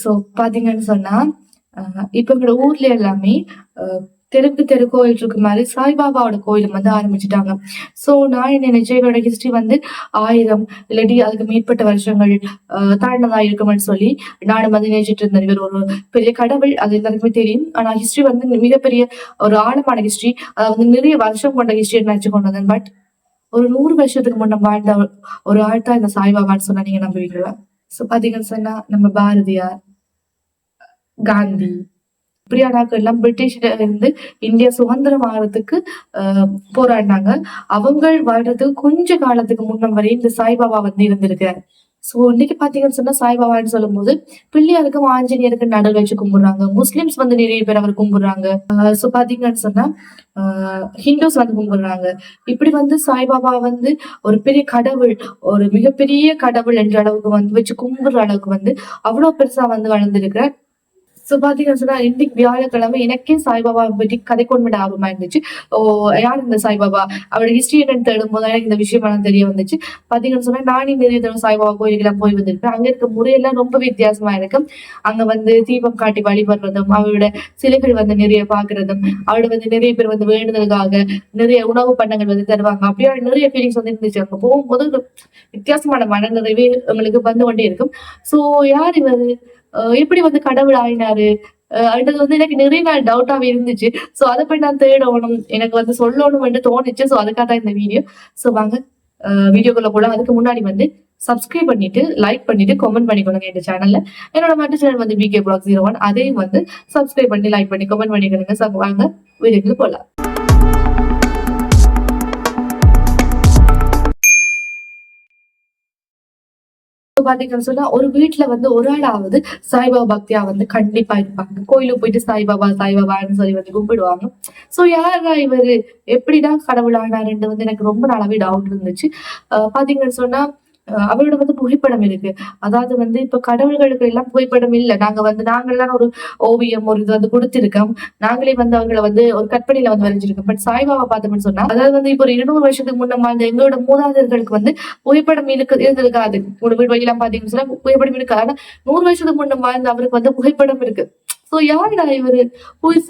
So பாத்தீங்கன்னு சொன்னா இப்ப எங்களோட ஊர்ல எல்லாமே தெருக்கு தெரு கோயில் இருக்கு மாதிரி சாய்பாபாவோட கோயில் வந்து ஆரம்பிச்சுட்டாங்க. சோ நான் என்ன நினைச்சேன், இவரோட ஹிஸ்டரி வந்து 1000 இல்லாட்டி அதுக்கு மேற்பட்ட வருஷங்கள் தாண்டதா இருக்கும்னு சொல்லி நானும் வந்து நினைச்சிட்டு இருந்தேன். இவர் ஒரு பெரிய கடவுள், அது எல்லாருக்குமே தெரியும். ஆனா ஹிஸ்டரி வந்து மிகப்பெரிய ஒரு ஆழமான ஹிஸ்டரி, அதாவது வந்து நிறைய வருஷம் கொண்ட ஹிஸ்டரி நினைச்சு கொண்டு வந்தேன். பட் ஒரு 100 வருஷத்துக்கு முன்ன வாழ்ந்த ஒரு ஆள் தான் இந்த சாய்பாபான்னு சொன்னா நீங்க நம்புவீங்களா? சோ பாத்தீங்கன்னு சொன்னா நம்ம பாரதியார், காந்தி இப்படியானாக்கள் எல்லாம் பிரிட்டிஷ்ல இருந்து இந்தியா சுதந்திரம் ஆகிறதுக்கு போராடினாங்க. அவங்க வாழ்றதுக்கு கொஞ்ச காலத்துக்கு முன்ன வரை இந்த சாய்பாபா வந்து இருந்திருக்காரு. சோ இன்னைக்கு பாத்தீங்கன்னு சொன்னா சாய்பாபான்னு சொல்லும் போது பிள்ளையாருக்கும் ஆஞ்சநேயருக்கு நடுவில் வச்சு கும்பிடுறாங்க. முஸ்லிம்ஸ் வந்து நிறைய பேர் அவர் கும்பிடுறாங்க. சோ பாத்தீங்கன்னு சொன்னா ஹிந்துஸ் வந்து கும்பிடுறாங்க. இப்படி வந்து சாய்பாபா வந்து ஒரு பெரிய கடவுள், ஒரு மிகப்பெரிய கடவுள் என்ற அளவுக்கு வந்து வச்சு கும்பிடுற அளவுக்கு வந்து அவ்வளவு பெருசா வந்து வளர்ந்துருக்க. சோ பாத்தீங்கன்னு சொன்னா இன்னைக்கு வியாழக்கிழமை எனக்கே சாய்பாபா பத்தி கதை கொண்டு ஆர்வமா இருந்துச்சு. ஓ, யார் இந்த சாய்பாபா, அவரோட ஹிஸ்டரி என்னன்னு தேடும் போது எனக்கு இந்த விஷயம் எல்லாம் தெரிய வந்துச்சு. பாத்தீங்கன்னு சொன்னா நானே நிறைய தடவை சாய்பாபா கோயிலுக்கு போய் வந்திருக்கேன். அங்க இருக்க முறையெல்லாம் ரொம்ப வித்தியாசமா இருக்கு. அங்க வந்து தீபம் காட்டி வழிபடுறதும், அவரோட சிலைகள் வந்து நிறைய பாக்குறதும், அவரோட வந்து நிறைய பேர் வந்து வேண்டுதலுக்காக நிறைய உணவு பண்டங்கள் வந்து தருவாங்க. அப்படியே நிறைய ஃபீலிங்ஸ் வந்து இருந்துச்சு. அங்க போகும்போது ஒரு வித்தியாசமான மன நிறைவே உங்களுக்கு வந்து கொண்டே இருக்கும். சோ யார் இவரு, எப்படி வந்து கடவுள் ஆயினாரு, அடுத்தது வந்து எனக்கு நிறைய நாள் டவுட்டாவே இருந்துச்சு. சோ அதை போய் நான் தேடணும், எனக்கு வந்து சொல்லணும்னு தோணுச்சு. சோ அதுக்காக தான் இந்த வீடியோ. சோ வாங்க வீடியோக்குள்ள போலாம். அதுக்கு முன்னாடி வந்து சப்ஸ்கிரைப் பண்ணிட்டு, லைக் பண்ணிட்டு, கமெண்ட் பண்ணிக்கொள்ளுங்க இந்த சேனல்ல. என்னோட மற்ற சேனல் வந்து BK Vlog 01, அதையும் வந்து சப்ஸ்கிரைப் பண்ணி, லைக் பண்ணி, கமெண்ட் பண்ணிக்கொள்ளுங்க. சோ வாங்க வீடியோக்குள்ள போலாம். பாத்தீங்கன்னு சொன்னா ஒரு வீட்டுல வந்து ஒரு ஆளாவது சாய்பாபா பக்தியா வந்து கண்டிப்பா இருப்பாங்க. கோயிலுக்கு போயிட்டு சாய்பாபா சாய்பாபான்னு சொல்லி வந்து கும்பிடுவாங்க. சோ யாரா இவரு, எப்படிதான் கடவுள் ஆனாருன்னு வந்து எனக்கு ரொம்ப நாளாவே டவுட் இருந்துச்சு. பாத்தீங்கன்னு சொன்னா அவரோட வந்து புகைப்படம் இருக்கு. அதாவது வந்து இப்ப கடவுள்களுக்கு எல்லாம் புகைப்படம் இல்ல. நாங்கெல்லாம் ஒரு ஓவியம் ஒரு இது வந்து கொடுத்திருக்கோம். நாங்களே வந்து அவங்களை வந்து ஒரு கற்பனையில வந்து வரைஞ்சிருக்கோம். பட் சாய்பாபா பார்த்தோம்னு சொன்னா, அதாவது வந்து இப்ப ஒரு 200 வருஷத்துக்கு முன்ன வாழ்ந்த எங்களோட மூதாதையர்களுக்கு வந்து புகைப்படம் இருந்திருக்காது. ஒரு வீடு வழியெல்லாம் பாத்தீங்கன்னு சொன்னா புகைப்படம் இருக்காது. ஆனா 100 வருஷத்துக்கு முன்ன வாழ்ந்த அவருக்கு வந்து புகைப்படம் இருக்கு. சோ யாருடா இவரு,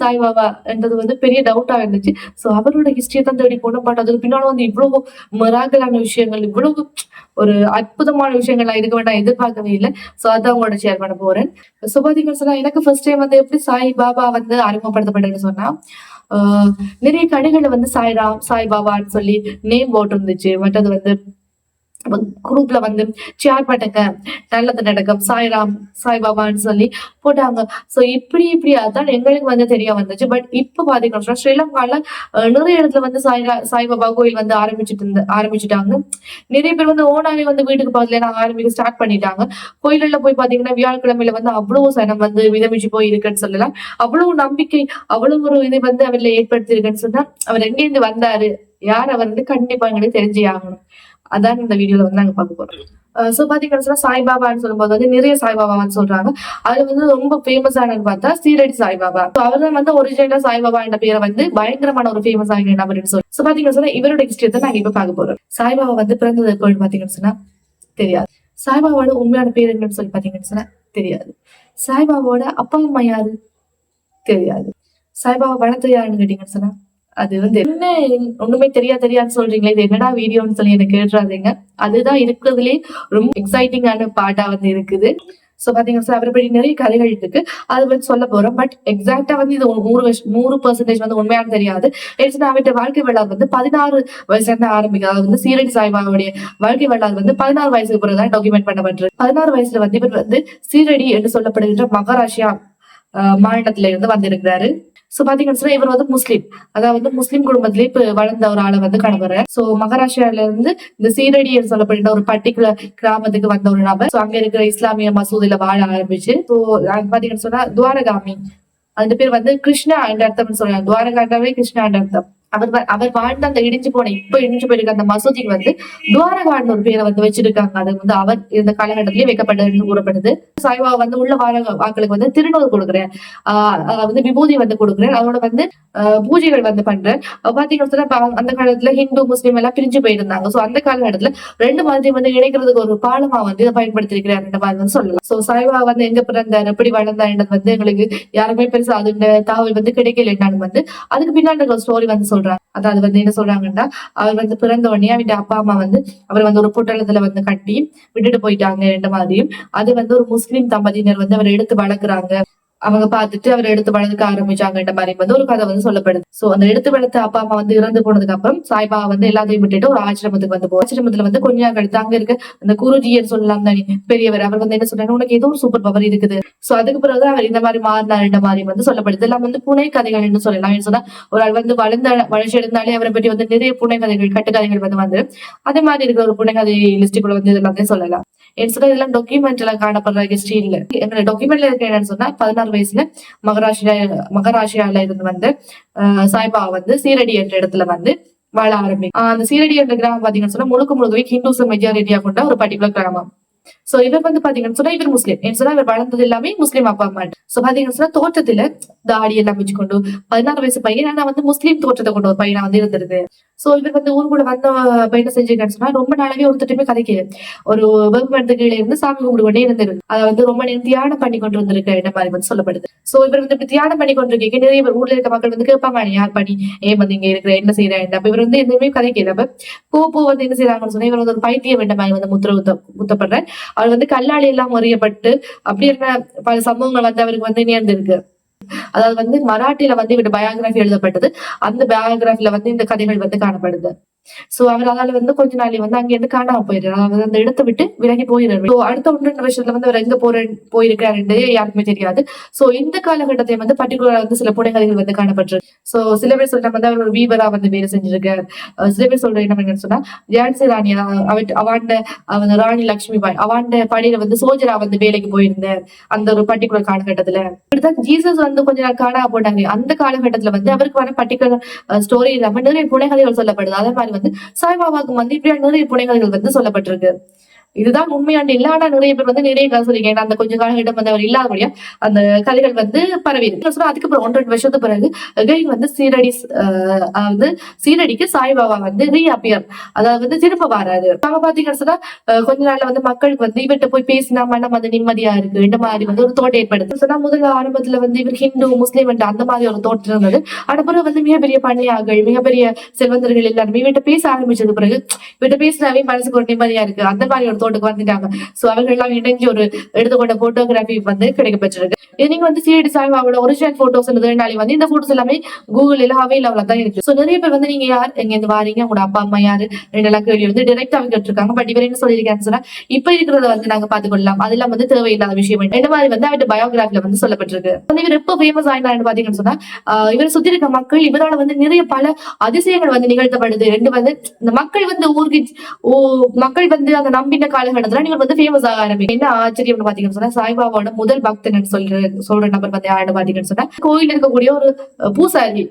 சாய்பாபா என்றது வந்து பெரிய டவுட்டா இருந்துச்சு. சோ அவரோட ஹிஸ்டரியை தான் தேடி போனோம். பட் அதுக்கு பின்னால வந்து இவ்வளவு மிராக்கலான விஷயங்கள், இவ்வளவு ஒரு அற்புதமான விஷயங்கள் நான் இதுக்கு வேண்டாம் எதிர்பார்க்கவே இல்லை. சோ அதான் உங்களோட ஷேர் பண்ண போறேன். சோ பாத்தீங்கன்னு சொன்னா எனக்கு ஃபர்ஸ்ட் டைம் வந்து எப்படி சாய்பாபா வந்து அறிமுகப்படுத்தப்பட்டதுன்னு சொன்னா, நிறைய கடைகள்ல வந்து சாய்ராம் சாய்பாபான்னு சொல்லி நேம் போட்டு இருந்துச்சு. மற்றது வந்து குரூப்ல வந்து ஷேர் பண்ணுங்க, நல்லது நடக்கும், சாய்ராம் சாய்பாபான்னு சொல்லி போட்டாங்க. சோ இப்படி அதான் எங்களுக்கு வந்து தெரிய வந்துச்சு. பட் இப்ப பாத்தீங்கன்னா ஸ்ரீலங்கால நிறைய இடத்துல வந்து சாய்பாபா கோயில் வந்து ஆரம்பிச்சுட்டாங்க. நிறைய பேர் வந்து ஓனாவே வந்து வீட்டுக்கு பக்கத்துல நாங்க ஆரம்பிக்க ஸ்டார்ட் பண்ணிட்டாங்க. கோயில்ல போய் பாத்தீங்கன்னா வியாழக்கிழமையில வந்து அவ்வளவு சனம் வந்து விதமிச்சு போய் இருக்குன்னு சொல்லலாம். அவ்வளவு நம்பிக்கை, அவ்வளவு ஒரு இது வந்து அவர்ல ஏற்படுத்தி இருக்குன்னு சொன்னா, அவர் எங்க இருந்து வந்தாரு, யார் அவர் வந்து கண்டிப்பா எங்களுக்கு தெரிஞ்சே ஆகணும். அதான் இந்த வீடியோல வந்து நாங்க பார்க்க போறோம். சோ பாத்தீங்கன்னா சாய்பாபான்னு சொல்லும்போது வந்து நிறைய சாய்பாபான்னு சொல்றாங்க. அதுல வந்து ரொம்ப ஃபேமஸ் ஆனது பார்த்தா சீரடி சாய்பாபா. அவர் தான் வந்து ஒரிஜினலா சாய்பாபா என்ற பேரை வந்து பயங்கரமான ஒரு ஃபேமஸ் ஆகிற நபர்னு சொல்லி. சோ பாத்தீங்கன்னா சொன்னா இவரோட ஹிஸ்டரி தான் நாங்க இப்ப பார்க்க போறோம். சாய்பாபா வந்து பிறந்தது எப்போன்னு பாத்தீங்கன்னு சொன்னா தெரியாது. சாய்பாபாவோட உண்மையான பேர் என்னன்னு சொல்லி பாத்தீங்கன்னு சொன்னா தெரியாது. சாய்பாபாவோட அப்பா அம்மா யாரு தெரியாது. சாய்பாபா வளர்த்து யாருன்னு கேட்டீங்கன்னு சொன்னா அது வந்து என்ன, ஒண்ணுமே தெரியாதுன்னு சொல்றீங்களே, இது என்னடா வீடியோன்னு சொல்லி எனக்கு கேட்டுறாதீங்க. அதுதான் இருக்கிறதுலே ரொம்ப எக்ஸைட்டிங்கான பார்ட்டா வந்து இருக்குது. சோ பாத்தீங்கன்னா அவரை பற்றி நிறைய கதைகள் இருக்கு, அது வந்து சொல்ல போறோம். பட் எக்ஸாக்டா வந்து இது 100% வந்து உண்மையான தெரியாது. அவருடைய வாழ்க்கை வரலாறு வந்து 16 வயசுல இருந்து ஆரம்பிக்கும். அதாவது வந்து சீரடி சாய்பாபாவுடைய வாழ்க்கை வரலாறு வந்து 16 வயசுக்கு பிறகுதான் டாக்குமெண்ட் பண்ணப்பட்டிருக்கு. 16 வயசுல வந்து இவர் வந்து சீரடி என்று சொல்லப்படுகின்ற மகாராஷ்டிரா மாநிலத்தில இருந்து வந்திருக்கிறாரு. சோ பாத்தீங்கன்னா இவர் வந்து முஸ்லீம், அதாவது முஸ்லீம் குடும்பத்திலே இப்ப வளர்ந்த ஒரு ஆளை வந்து கணவர். சோ மகாராஷ்டிரால இருந்து இந்த சீரடி என்று சொல்லப்படுகிற ஒரு பர்டிகுலர் கிராமத்துக்கு வந்த ஒரு நபர். சோ அங்க இருக்கிற இஸ்லாமிய மசூதியில வாழ ஆரம்பிச்சு. சோ பாத்தீங்கன்னு சொன்னா துவாரகாமி, அந்த பேர் வந்து கிருஷ்ணா என்ற அர்த்தம்னு சொல்றாங்க. துவாரகாண்டாவே கிருஷ்ணா என்ற அர்த்தம். அவர் வாழ்ந்த அந்த இடிஞ்சு போன இப்ப இடிஞ்சு போயிருக்க அந்த மசூதிக்கு வந்து துவாரகான்னு ஒரு பேரை வந்து வச்சிருக்காங்க. அது வந்து அவர் இந்த காலகட்டத்திலேயே வைக்கப்பட்டதுன்னு கூறப்படுது. சாய்பாபா வந்து உள்ள வார வாக்களுக்கு வந்து திருநூறு கொடுக்குறேன், வந்து விபூதி வந்து கொடுக்குறேன், அதோட வந்து பூஜைகள் வந்து பண்றேன். பாத்தீங்கன்னா சொன்னா அந்த காலத்துல ஹிந்து முஸ்லீம் எல்லாம் பிரிஞ்சு போயிருந்தாங்க. சோ அந்த காலகட்டத்துல ரெண்டு மதத்தையும் வந்து இணைக்கிறதுக்கு ஒரு பாலமா வந்து இதை பயன்படுத்திருக்கிறார் மாதிரி வந்து சொல்லலாம். சோ சாய்பாபா வந்து எங்க பிறந்தார், எப்படி வளர்ந்தாருன்றது வந்து எங்களுக்கு யாருமே பெருசா அது தகவல் வந்து கிடைக்கல. என்னன்னு வந்து அதுக்கு பின்னாடி ஒரு ஸ்டோரி வந்து சொல்றாங்க. அதாவது வந்து என்ன சொல்றாங்கன்னா, அவர் வந்து பிறந்த உடனே அவருடைய அப்பா அம்மா வந்து அவர் வந்து ஒரு பொட்டலத்துல வந்து கட்டி விட்டுட்டு போயிட்டாங்க என்ற மாதிரியும், அது வந்து ஒரு முஸ்லீம் தம்பதியினர் வந்து அவர் எடுத்து வளர்க்குறாங்க, அவங்க பார்த்துட்டு அவர் எடுத்து வளர்க்க ஆரம்பிச்சாங்கன்ற மாதிரி வந்து ஒரு கதை வந்து சொல்லப்படுது. சோ அந்த எடுத்து வளர்த்த அப்பா அம்மா வந்து இறந்து போனதுக்கு அப்புறம் சாய்பாபா வந்து எல்லாத்தையும் விட்டுட்டு ஒரு ஆசிரமத்துக்கு வந்து ஆசிரமத்துல வந்து கொஞ்ச நாள் கழித்து அங்க இருக்க அந்த குருஜின்னு சொல்லலாம் தானே பெரியவர், அவர் வந்து என்ன சொல்றாரு, உனக்கு ஏதோ ஒரு சூப்பர் பவர் இருக்குது. சோ அதுக்கு பிறகு அவர் இந்த மாதிரி மாறினார்ன்ற மாதிரி வந்து சொல்லப்படுது. எல்லாம் வந்து புனை கதைகள் சொல்லலாம். சொன்னா ஒரு ஆள் வந்து வளர்ச்சி அடைந்தாலே அவரை பற்றி வந்து நிறைய புனை கதைகள் கட்டுக்கதைகள் வந்து அதே மாதிரி இருக்கிற ஒரு புனை கதை லிஸ்டுக்குள்ள வந்து இதெல்லாம் சொல்லலாம். என்ன சொன்னா இதெல்லாம் டாக்குமெண்ட்ல காணப்படுற ஹிஸ்டரி இல்ல. எங்க டாக்குமெண்ட்ல இருக்க என்னன்னு சொன்னா 16 வயசுல மகராசியால இருந்து வந்து சாய்பாபா வந்து சீரடி என்ற இடத்துல வந்து வாழ ஆரம்பிக்கும். அந்த சீரடி என்ற கிராமம் பாத்தீங்கன்னு சொன்னா முழுக்கவே ஹிந்துஸ் மெஜாரிட்டியா கொண்ட ஒரு பர்டிகுலர் கிராமம். சோ இவர் வந்து பாத்தீங்கன்னு சொன்னா இவர் முஸ்லீம். ஏன்னு சொன்னா இவர் வளர்ந்தது எல்லாமே முஸ்லீம் அப்பா அம்மா. சோ பாத்தீங்கன்னு சொன்னா தோற்றத்துல தாடி எல்லாம் வச்சுக்கொண்டு 16 வயசு பையன், ஆனா வந்து முஸ்லீம் தோற்றத்தை கொண்ட ஒரு பையனா வந்து இருந்திருக்கு. சோ இவர் வந்து ஊருக்குள்ள வந்த பையனை செஞ்சிருக்கான்னு சொன்னா ரொம்ப நாளாவே ஒருத்தட்டுமே கதைக்கல. ஒரு வெகுமரத்து கீழே இருந்து சாமி கும்பிடு கொண்டே இருந்திருக்கு. அதை வந்து ரொம்ப நேரம் தியானம் பண்ணி கொண்டு வந்திருக்க இந்த மாதிரி வந்து சொல்லப்படுது. சோ இவர் வந்து இப்படி தியானம் பண்ணி கொண்டிருக்க நிறைய பேர் ஊர்ல இருக்க மக்கள் வந்து கேட்பாங்க, யார் பண்ணி ஏன் வந்து இங்க இருக்கிற என்ன செய்யறேன். அப்ப இவர் வந்து எதுவுமே கதைக்கல. அப்ப போ வந்து என்ன செய்யறாங்கன்னு சொன்னா இவர் வந்து ஒரு பைத்தியம் என்ற மாதிரி வந்து முத்தப்படுற அவர் வந்து கல்லாளி எல்லாம் முறையப்பட்டு அப்படி என்ன பல சம்பவங்கள் வந்து அவருக்கு வந்து நேர்ந்திருக்கு. அதாவது வந்து மராட்டியில வந்து இவருடைய பயோகிராபி எழுதப்பட்டது. அந்த பயோகிராபில வந்து இந்த கதைகள் வந்து காணப்படுது. சோ அவர் அதனால வந்து கொஞ்ச நாளை வந்து அங்க இருந்து காணாம போயிடுறாரு. அதாவது அந்த இடத்தை விட்டு விலகி போயிடுறாரு. அடுத்த 1-2 வருஷத்துல வந்து அவர் எங்க போயிருக்காரு யாருக்குமே தெரியாது. சோ இந்த காலகட்டத்தை வந்து பர்டிகுலரா வந்து சில புனைகதைகள் வந்து காணப்பட்டிருக்கு. சோ சில பேர் சொல்ற வந்து அவர் ஒரு வீவரா வந்து வேலை செஞ்சிருக்காரு. சில பேர் சொல்ற என்னன்னு சொன்னா ஜான்சி ராணி அவன் ராணி லட்சுமி பாய் அவன் படையில வந்து சோஜரா வந்து வேலைக்கு போயிருந்தார் அந்த ஒரு பர்டிகுலர் காலகட்டத்துல. இப்படிதான் ஜீசஸ் வந்து கொஞ்ச நாள் காணாம போட்டாங்க. அந்த காலகட்டத்துல வந்து அவருக்கு வர பர்டிகுலர் ஸ்டோரி இல்லாம நிறைய புனைகதைகள் சொல்லப்படுது. அதே மாதிரி வந்து சாய்பாபாவுக்கு வந்து இப்படியா நிறைய புனைகதைகள் வந்து சொல்லப்பட்டிருக்கு. இதுதான் உண்மையான இல்ல. ஆனா நிறைய பேர் வந்து நிறைய கதை சொல்லிருக்கேன். அந்த கொஞ்ச காலகட்டம் வந்து அவர் இல்லாதபடியா அந்த கதைகள் வந்து பரவி இருக்கு. அதுக்கப்புறம் 1-2 வருஷத்துக்கு பிறகு அகைன் வந்து சீரடிக்கு சாய்பாபா வந்து ரீஅப்பியர், அதாவது வந்து திரும்ப வராரு. நம்ம பாத்தீங்கன்னா சொன்னா கொஞ்ச நாள்ல வந்து மக்களுக்கு வந்து இவர்கிட்ட போய் பேசினா மனம் வந்து நிம்மதியா இருக்கு இந்த மாதிரி வந்து ஒரு தோட்டம் ஏற்படுது. சொன்னா முதல்ல ஆரம்பத்துல வந்து இவர் ஹிந்து முஸ்லீம் அந்த மாதிரி ஒரு தோட்டம் இருந்தது. ஆனா பிறகு வந்து மிகப்பெரிய பண்ணையார்கள் மிகப்பெரிய செல்வந்தர்கள் எல்லாருமே இவர்கிட்ட பேச ஆரம்பிச்சது பிறகு இவர்கிட்ட பேசினாவே மனசுக்கு ஒரு நிம்மதியா இருக்கு அந்த மாதிரி ஒரு தோட்டத்துக்கு வந்துட்டாங்க. சோ அவர்கள் எல்லாம் இணைஞ்சு ஒரு எடுத்துக்கொண்ட போட்டோகிராஃபி வந்து கிடைக்கப்பட்டிருக்கு. நீங்க வந்து சீரடி சாய்பாபாவோட ஒரிஜினல் போட்டோஸ் வந்து இந்த போட்டோஸ் எல்லாமே கூகுள் எல்லாம் அவைலபிளா தான் இருக்கு. சோ நிறைய பேர் வந்து நீங்க யார் எங்க இருந்து வாரீங்க, உங்களோட அப்பா அம்மா யாரு ரெண்டெல்லாம் கேள்வி வந்து டைரக்டா கேட்டிருக்காங்க. பட் இவர் என்ன சொல்லியிருக்கான்னு சொன்னா இப்ப இருக்கிறத வந்து நாங்க பாத்துக்கொள்ளலாம், அதெல்லாம் வந்து தேவையில்லாத விஷயம் இந்த மாதிரி வந்து அவருடைய பயோகிராஃபில வந்து சொல்லப்பட்டிருக்கு. இவர் எப்ப ஃபேமஸ் ஆயினாரு பாத்தீங்கன்னு சொன்னா இவரை சுத்தி இருக்க மக்கள் இவரால் வந்து நிறைய பல அதிசயங்கள் வந்து நிகழ்த்தப்படுது. ரெண்டு வந்து இந்த மக்கள் வந்து மக்கள் வந்து அந்த நம்பின காலகட்டத்துல இவர் வந்து ஃபேமஸ் ஆக ஆரம்பிக்கும். என்ன ஆச்சரியம் பாத்தீங்கன்னு சொன்னா சாய்பாபாவோட முதல் பக்தன் சொல்ற நபர் வந்து யாருன்னு பாத்தீங்கன்னு சொன்னா கோயில் இருக்கக்கூடிய ஒரு பூசாரி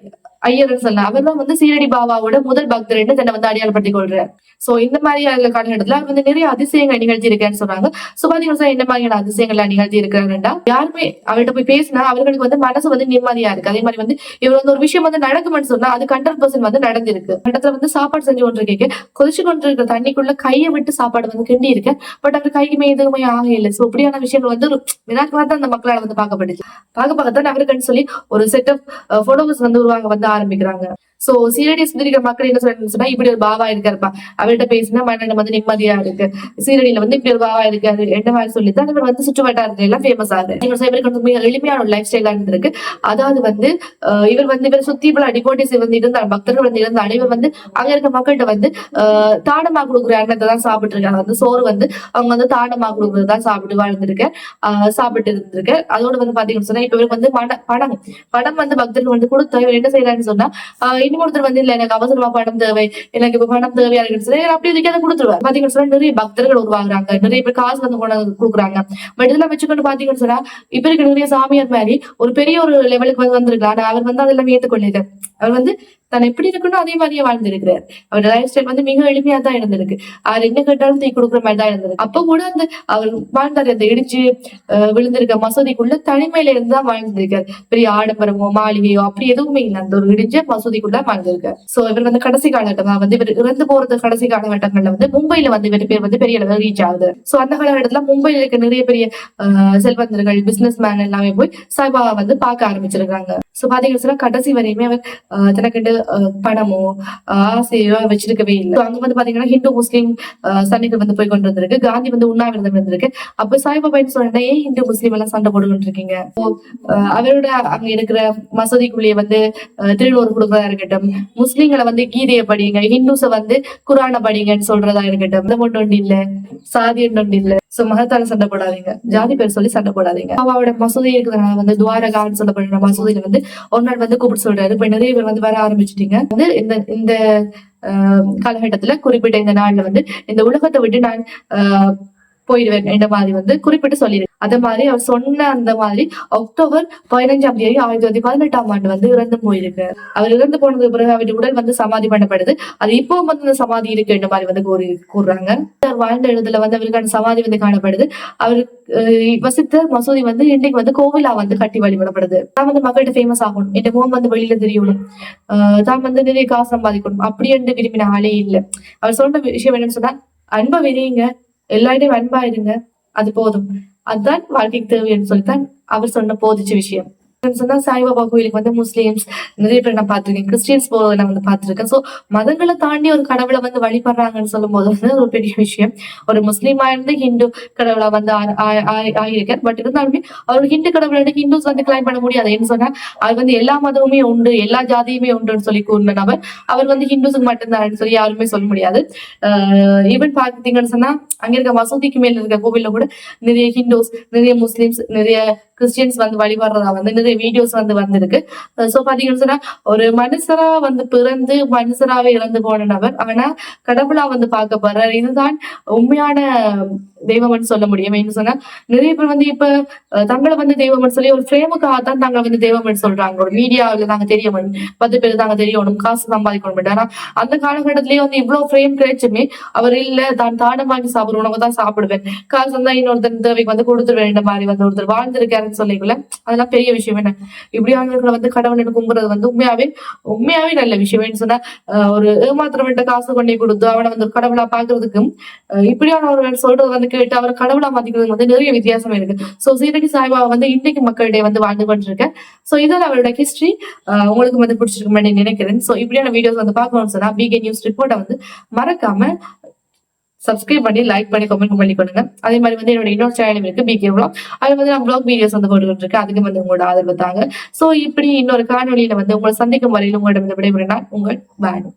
ஐயர்னு சொல்லலாம். அவர் தான் வந்து சீரடி பாபாவோட முதல் பக்தர் தன்னை வந்து அடையாளப்படுத்திக் கொள்றார். சோ இந்த மாதிரி காலகட்டத்துல அவர் வந்து நிறைய அதிசயங்கள் நிகழ்த்தி இருக்கேன்னு சொல்றாங்க. சோ பாத்தீங்கன்னா என்ன மாதிரியான அதிசயங்கள் நிகழ்த்தி இருக்கிறாருன்னா யாருமே அவர்கிட்ட போய் பேசினா அவர்களுக்கு வந்து மனசு வந்து நிம்மதியா இருக்கு. அதே மாதிரி வந்து இவர் வந்து ஒரு விஷயம் வந்து நடக்கும்னு சொன்னா அது 100% வந்து நடந்திருக்கு. இடத்துல வந்து சாப்பாடு செஞ்சு கொண்டிருக்கேன், கொதிச்சு கொண்டிருக்க தண்ணிக்குள்ள கையை விட்டு சாப்பாடு வந்து கிண்டி இருக்கு. பட் அவர் கைக்குமே எதுவுமே ஆக இல்லை. சோ இப்படியான விஷயங்கள் வந்து ஒரு வினாக்கா தான் அந்த மக்களால் வந்து பார்க்கப்பட்டுச்சு. பார்க்கத்தான் அவருக்குன்னு சொல்லி ஒரு செட் ஆஃப் ஃபாலோவர்ஸ் வந்து உருவாங்க வந்து ஆரம்பிக்கிறாங்க. சோ சீரடி சுத்திரிக்க மக்கள் என்ன சொல்றாங்கன்னா இப்படி ஒரு பாபா இருக்காருப்பா, அவர்கிட்ட பேசினா மனம் வந்து நிம்மதியா இருக்கு, சீரடியில வந்து இப்படி ஒரு பாபா இருக்காரு என்ன மாதிரி சொல்லித்தான் இவர் வந்து சுற்று வட்டாரத்துல எல்லாம் ஃபேமஸ் ஆகுது. இவருக்கு வந்து மிக எளிமையான ஒரு லைஃப் ஸ்டைலா இருந்திருக்கு. அதாவது வந்து இவர் சுத்தி இவ்வளவு டிவோட்டிஸ் வந்து இருந்தார், பக்தர்கள் வந்து இருந்தார். இவர் வந்து அங்க இருக்க மக்கள்கிட்ட வந்து தானமா கொடுக்குற அன்னத்தை தான் சாப்பிட்டு இருக்காங்க. வந்து சோறு வந்து அவங்க வந்து தானமா கொடுக்குறது தான் சாப்பிட்டு இருந்திருக்கு. அதோட வந்து பாத்தீங்கன்னு சொன்னா இப்ப இவருக்கு வந்து பணம் வந்து பக்தர்கள் வந்து கொடுத்த இவர் என்ன செய்யறாருன்னு சொன்னா இன்னொருத்தர் வந்து இல்ல எனக்கு அவசரமா பணம் தேவை, எனக்கு இப்ப பணம் தேவையா இருக்குன்னு சொல்லி அப்படி அதை கொடுத்துருவாரு. பாத்தீங்கன்னு சொன்னா நிறைய பக்தர்கள் உருவாகுறாங்க, நிறைய பேர் காசு வந்து கொடுக்குறாங்க. பட் இதெல்லாம் வச்சுக்கொண்டு பாத்தீங்கன்னு சொன்னா இப்ப இருக்க நிறைய சாமியார் மாதிரி ஒரு பெரிய ஒரு லெவலுக்கு வந்து வந்திருக்கலாம். ஆனா அவர் வந்து அதெல்லாம் ஏற்றுக்கொள்ளிட்டு அவர் வந்து தான் எப்படி இருக்கணும் அதே மாதிரியே வாழ்ந்திருக்கிறார். அவரோட லைஃப் ஸ்டைல் வந்து மிக எளிமையா தான் இருந்திருக்கு. அவர் என்ன கேட்டாலும் தூக்கி கொடுக்குற மாதிரி தான் இருந்திருக்கு. அப்ப கூட அந்த அவர் வாழ்ந்தாரு அந்த இடிச்சு விழுந்திருக்க மசூதிக்குள்ள தனிமையில இருந்து தான் வாழ்ந்திருக்காரு. பெரிய ஆடம்பரமோ மாளிகையோ அப்படி எதுவுமே இல்லை. அந்த ஒரு இடிஞ்ச மசூதிக்குள்ள வாழ்ந்திருக்காரு. சோ இவர் வந்து கடைசி காலகட்டமா வந்து இவர் இறந்து போறது கடைசி காலகட்டங்கள்ல வந்து மும்பைல வந்து இவர் பேர் வந்து பெரிய அளவில் ரீச் ஆகுது. சோ அந்த காலகட்டத்துல மும்பைல இருக்க நிறைய பெரிய செல்வந்தர்கள் பிசினஸ் மேன் எல்லாமே போய் சாய்பாபா வந்து பார்க்க ஆரம்பிச்சிருக்காங்க. சோ பாத்தீங்கன்னா சொன்னா கடைசி வரையுமே அவர் தனக்கு பணமோ ஆசையோ வச்சிருக்கவே இல்லை. அங்க வந்து பாத்தீங்கன்னா ஹிந்து முஸ்லீம் சண்டைகள் வந்து போய் கொண்டு வந்திருக்கு. காந்தி வந்து உண்ணாவிரதம் இருந்திருக்கு. அப்ப சாய்பாபா சொன்னா ஏன் ஹிந்து முஸ்லீம் எல்லாம் சண்டை போட்டுக்கிட்டு இருக்கீங்க? அவரோட அங்க இருக்கிற மசூதிக்குள்ளேயே வந்து திருநூறு கொடுக்கறதா இருக்கட்டும், முஸ்லீம்களை வந்து கீதையை படிங்க, ஹிந்துஸ வந்து குரானை படிங்கன்னு சொல்றதா இருக்கட்டும், அது மட்டும் ஒன்று இல்ல, சாதி ஒன்று இல்ல. சோ மதத்தால சண்டை போடாதீங்க, ஜாதி பேர் சொல்லி சண்டை போடாதீங்க. அவரோட மசூதி இருக்கிறதுனால வந்து துவாரகான்னு சொல்லப்படுற மசூதியில வந்து ஒரு நாள் வந்து கூப்பிட்டு சொல்றாரு. இப்ப நிறைய பேர் வந்து வர ஆரம்பிச்சிட்டீங்க. வந்து இந்த காலகட்டத்துல குறிப்பிட்ட இந்த நாள்ல வந்து இந்த உலகத்தை விட்டு நான் போயிடுவேன் என்ற மாதிரி வந்து குறிப்பிட்டு சொல்லியிருக்கு. அதே மாதிரி அவர் சொன்ன அந்த மாதிரி அக்டோபர் 15ஆம் தேதி 1918ஆம் ஆண்டு வந்து இறந்து போயிருக்கு. அவர் இறந்து போனதுக்கு பிறகு அவருடைய உடல் வந்து சமாதி பண்ணப்படுது. அது இப்போ வந்து அந்த சமாதி இருக்கு என்ற மாதிரி வந்து கூறுறாங்க. வாழ்ந்த இடத்துல வந்து அவருக்கான சமாதி வந்து காணப்படுது. அவர் வசித்த மசூதி வந்து இன்றைக்கு வந்து கோவிலா வந்து கட்டி வழிபடப்படுது. தான் வந்து மக்கள்கிட்ட ஃபேமஸ் ஆகணும், என் முகம் வந்து வெளியில தெரியணும், தான் வந்து நிறைய காசு சம்பாதிக்கணும் அப்படி என்று விரும்பின ஆளே இல்லை. அவர் சொன்ன விஷயம் என்னன்னு சொன்னா, அன்பை விரியுங்க, எல்லாருடையும் அன்பா இருங்க, அது போதும், அதுதான் வாழ்க்கைக்கு தேவைன்னு சொல்லித்தான் அவர் சொன்ன போதிச்ச விஷயம். சொன்னா சாய்பாபா கோயிலுக்கு வந்து முஸ்லிம்ஸ் நிறைய பேர் நான் பார்த்திருக்கேன், கிறிஸ்டியன்ஸ் போறதை நான் வந்து பார்த்திருக்கேன். சோ மதங்களை தாண்டி ஒரு கடவுளை வந்து வழிபடுறாங்கன்னு சொல்லும் போது வந்து ஒரு பெரிய விஷயம். ஒரு முஸ்லீமா இருந்து ஹிந்து கடவுளா வந்து ஆகியிருக்கார். பட் இருந்தாலுமே அவர் ஹிந்து கடவுளை ஹிந்துஸ் வந்து கிளைம் பண்ண முடியாது. என்ன சொன்னா அவர் வந்து எல்லா மதமுமே உண்டு, எல்லா ஜாதியுமே உண்டுன்னு சொல்லி கூறின நபர் அவர் வந்து ஹிந்துஸுக்கு மட்டும்தான் சொல்லி யாருமே சொல்ல முடியாது. ஈவன் பாத்தீங்கன்னு சொன்னா அங்க இருக்க மசூதிக்கு மேல இருக்க கோவில்ல கூட நிறைய ஹிந்துஸ், நிறைய முஸ்லிம்ஸ், நிறைய கிறிஸ்டியன்ஸ் வந்து வழிபடுறதா வந்து நிறைய வீடியோஸ் வந்து வந்திருக்கு. சோ பாத்தீங்கன்னு சொன்னா ஒரு மனுஷரா வந்து பிறந்து மனுஷராவே இறந்து போன நபர் ஆனா கடவுளா வந்து பார்க்கப்படுறார். இதுதான் உண்மையான தெய்வம்னு சொல்ல முடியும். என்ன சொன்னா நிறைய பேர் வந்து இப்ப தங்களை வந்து தெய்வம்னு சொல்லி ஒரு ஃப்ரேமுக்காக தான் தாங்க வந்து தெய்வம்னு சொல்றாங்க. ஒரு மீடியாவில தாங்க தெரிய 10 பேர் தாங்க தெரியணும், காசு சம்பாதிக்கணும். ஆனா அந்த காலகட்டத்திலேயே வந்து இவ்வளவு ஃப்ரேம் கிடைச்சுமே அவர் இல்ல, தான் தானம் வாங்கி சாப்பிடுற உணவு தான் சாப்பிடுவேன், காசு வந்தா இன்னொருத்தர் தேவைக்கு வந்து கொடுத்துருவேன் இந்த மாதிரி வந்து ஒருத்தர் வாழ்ந்திருக்காருன்னு சொல்லிக்கல. அதெல்லாம் பெரிய விஷயம். என்ன இப்படியானவர்களை வந்து கடவுள் கும்புறது வந்து உண்மையாவே நல்ல விஷயம். சொன்னா ஒரு ஏமாத்திரவிட்ட காசு கொண்டே கொடுத்து அவனை வந்து கடவுளா பாக்குறதுக்கும் இப்படியானவர்கள் சொல்றது வந்து கேட்டு அவர் கடவுளா மாத்திக்கிறது வந்து நிறைய வித்தியாசம் இருக்கு. சோ சீரடி சாய்பாபா வந்து இன்னைக்கு மக்களிடையே வந்து வாழ்ந்து கொண்டிருக்கேன். சோ இதெல்லாம் அவரோட ஹிஸ்டரி உங்களுக்கு வந்து பிடிச்சிருக்குன்னு நினைக்கிறேன். சோ இப்படியான வீடியோஸ் வந்து பார்க்கணும்னு சொன்னா பிகே நியூஸ் ரிப்போர்ட்டை வந்து மறக்காம சப்ஸ்கிரைப் பண்ணி லைக் பண்ணி கமெண்ட் பண்ணி கொடுங்க. அதே மாதிரி வந்து என்னோட இன்னொரு சேனல் இருக்கு பிகே vlog, அது வந்து நான் vlog வீடியோஸ் வந்து போட்டுக்கிட்டு இருக்கேன். அதுக்கு வந்து உங்களோட ஆதரவு தாங்க. சோ இப்படி இன்னொரு காணொலியில வந்து உங்களை சந்திக்கும் வரையில் உங்களிடம் விடைபெறும் நான் உங்கள் பானு.